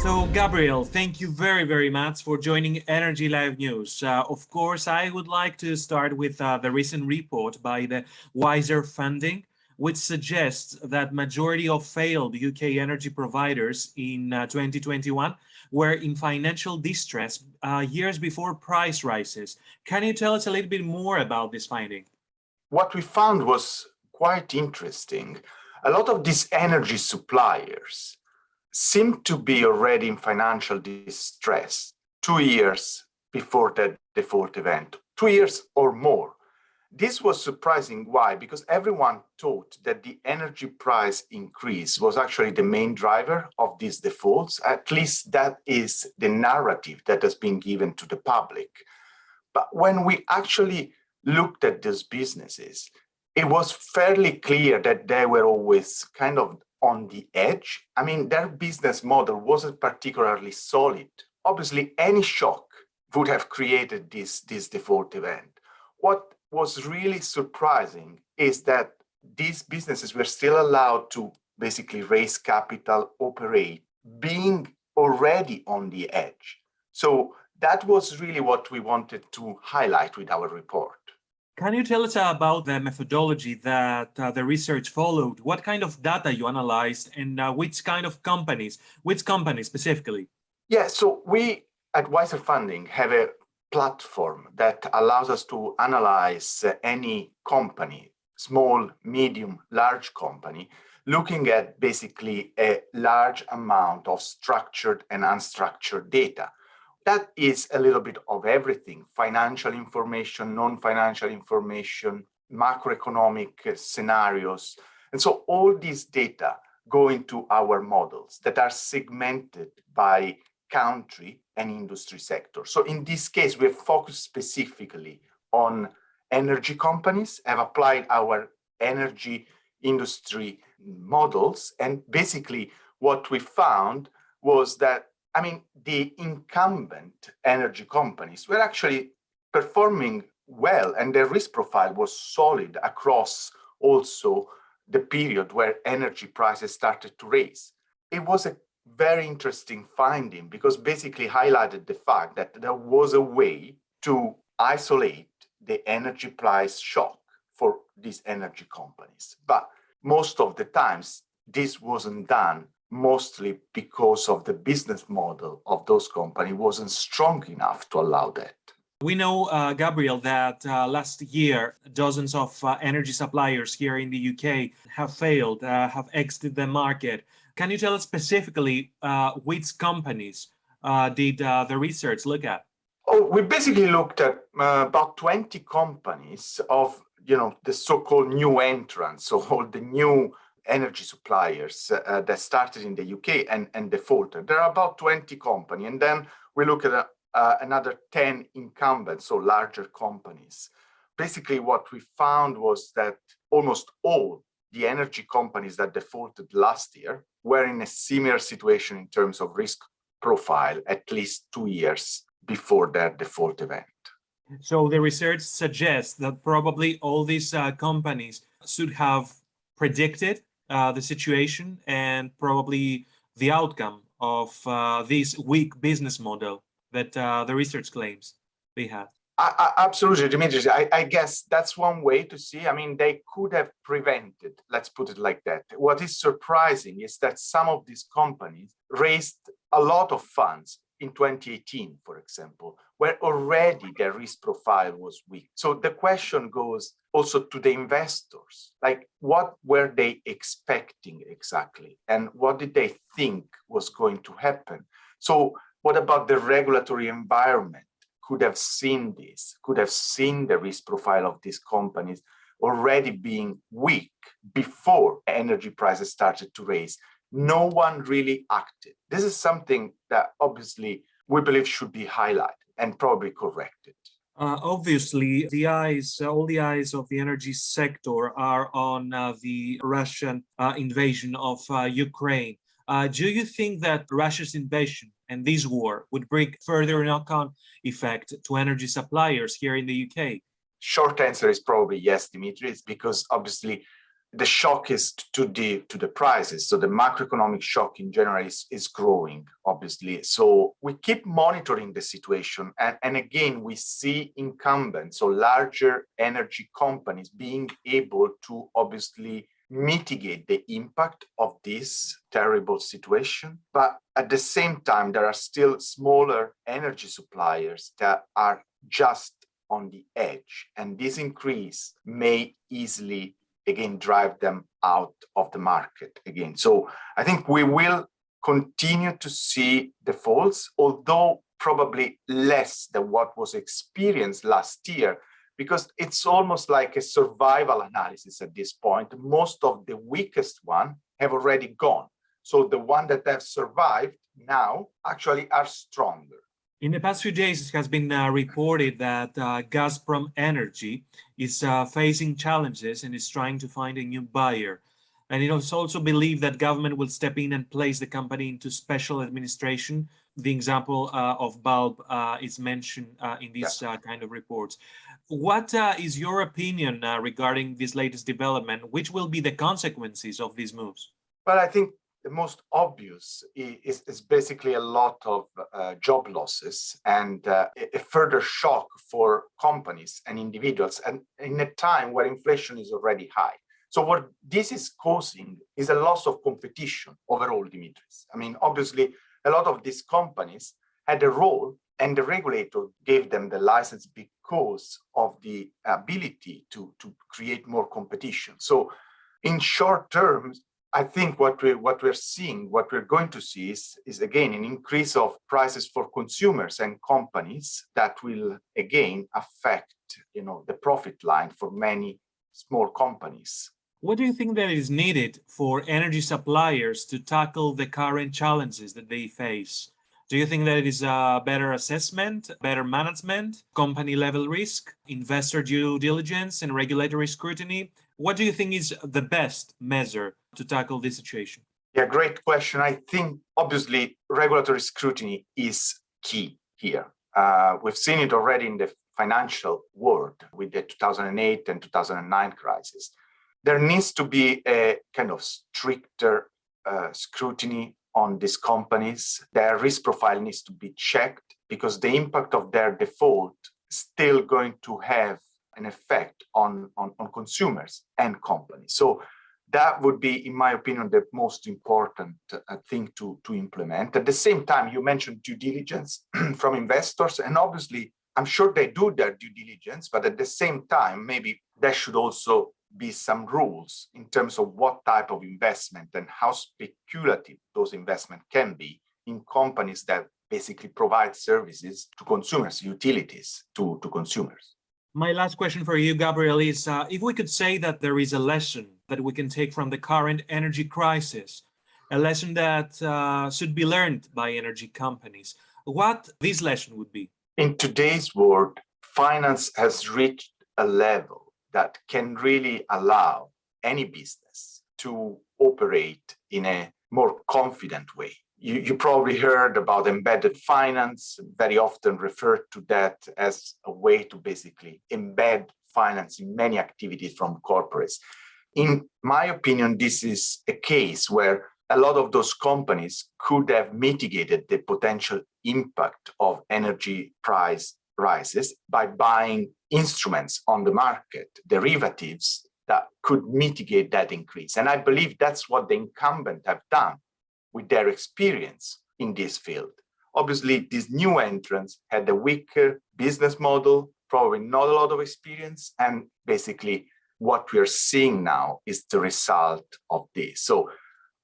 So, Gabriel, thank you very, very much for joining Energy Live News. Of course, I would like to start with the recent report by the Wiser Funding, which suggests that majority of failed UK energy providers in 2021 were in financial distress years before price rises. Can you tell us a little bit more about this finding? What we found was quite interesting. A lot of these energy suppliers seemed to be already in financial distress 2 years before the default event, 2 years or more. This was surprising. Why? Because everyone thought that the energy price increase was actually the main driver of these defaults. At least that is the narrative that has been given to the public. But when we actually looked at these businesses, it was fairly clear that they were always kind of on the edge. I mean, their business model wasn't particularly solid. Obviously, any shock would have created this default event. What was really surprising is that these businesses were still allowed to basically raise capital, operate, being already on the edge. So that was really what we wanted to highlight with our report. Can you tell us about the methodology that the research followed? What kind of data you analyzed and which companies specifically? Yeah, so we at Wiser Funding have a platform that allows us to analyze any company, small, medium, large company, looking at basically a large amount of structured and unstructured data. That is a little bit of everything: financial information, non-financial information, macroeconomic scenarios. And so all these data go into our models that are segmented by country and industry sector. So in this case, we have focused specifically on energy companies, have applied our energy industry models. And basically what we found was that the incumbent energy companies were actually performing well, and their risk profile was solid across also the period where energy prices started to rise. It was a very interesting finding because basically highlighted the fact that there was a way to isolate the energy price shock for these energy companies. But most of the times, this wasn't done, mostly because of the business model of those companies wasn't strong enough to allow that. We know, Gabriel, that last year, dozens of energy suppliers here in the UK have failed, have exited the market. Can you tell us specifically which companies did the research look at? Oh, we basically looked at about 20 companies of the so-called new entrants, so all the new energy suppliers that started in the UK and defaulted. There are about 20 companies, and then we look at another 10 incumbents, so larger companies. Basically, what we found was that almost all the energy companies that defaulted last year were in a similar situation in terms of risk profile at least 2 years before their default event. So the research suggests that probably all these companies should have predicted the situation and probably the outcome of this weak business model that the research claims they had. Absolutely, Dimitris. I guess that's one way to see. They could have prevented, let's put it like that. What is surprising is that some of these companies raised a lot of funds in 2018, for example, where already their risk profile was weak. So the question goes also to the investors, like what were they expecting exactly? And what did they think was going to happen? So what about the regulatory environment? Could have seen this, could have seen the risk profile of these companies already being weak before energy prices started to rise. No one really acted. This is something that obviously we believe should be highlighted and probably corrected. Obviously, all the eyes of the energy sector are on the Russian invasion of Ukraine. Do you think that Russia's invasion and this war would bring further knock-on effect to energy suppliers here in the UK? Short answer is probably yes, Dimitris, because obviously the shock is to the prices. So the macroeconomic shock in general is growing, obviously. So we keep monitoring the situation. And again, we see incumbents, so larger energy companies being able to obviously mitigate the impact of this terrible situation. But at the same time, there are still smaller energy suppliers that are just on the edge. And this increase may easily again drive them out of the market again. So I think we will continue to see defaults, although probably less than what was experienced last year, because it's almost like a survival analysis at this point. Most of the weakest ones have already gone. So the ones that have survived now actually are stronger. In the past few days, it has been reported that Gazprom Energy is facing challenges and is trying to find a new buyer. And it is also believed that government will step in and place the company into special administration. The example of Bulb is mentioned in these kind of reports. What is your opinion regarding this latest development? Which will be the consequences of these moves? Well, I think the most obvious is basically a lot of job losses and a further shock for companies and individuals, and in a time where inflation is already high. So what this is causing is a loss of competition overall, Dimitris. I mean, obviously, a lot of these companies had a role, and the regulator gave them the license because of the ability to create more competition. So in short terms, I think what we're going to see is again an increase of prices for consumers and companies that will again affect the profit line for many small companies. What do you think that is needed for energy suppliers to tackle the current challenges that they face? Do you think that it is a better assessment, better management, company level risk, investor due diligence, and regulatory scrutiny? What do you think is the best measure to tackle this situation? Yeah, great question. I think obviously regulatory scrutiny is key here. We've seen it already in the financial world with the 2008 and 2009 crisis. There needs to be a kind of stricter scrutiny on these companies. Their risk profile needs to be checked because the impact of their default is still going to have an effect on consumers and companies. So that would be, in my opinion, the most important thing to implement. At the same time, you mentioned due diligence from investors, and obviously, I'm sure they do their due diligence, but at the same time, maybe there should also be some rules in terms of what type of investment and how speculative those investments can be in companies that basically provide services to consumers, utilities to consumers. My last question for you, Gabriel, is if we could say that there is a lesson that we can take from the current energy crisis, a lesson that should be learned by energy companies, what this lesson would be? In today's world, finance has reached a level that can really allow any business to operate in a more confident way. You probably heard about embedded finance, very often referred to that as a way to basically embed finance in many activities from corporates. In my opinion, this is a case where a lot of those companies could have mitigated the potential impact of energy price rises by buying instruments on the market, derivatives that could mitigate that increase. And I believe that's what the incumbents have done with their experience in this field. Obviously, these new entrants had a weaker business model, probably not a lot of experience, and basically what we are seeing now is the result of this. So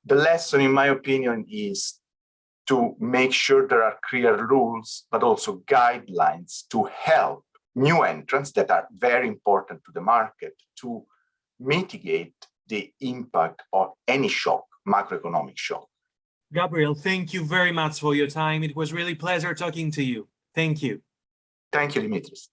the lesson, in my opinion, is to make sure there are clear rules, but also guidelines to help new entrants that are very important to the market to mitigate the impact of any shock, macroeconomic shock. Gabriel, thank you very much for your time. It was really a pleasure talking to you. Thank you. Thank you, Dimitris.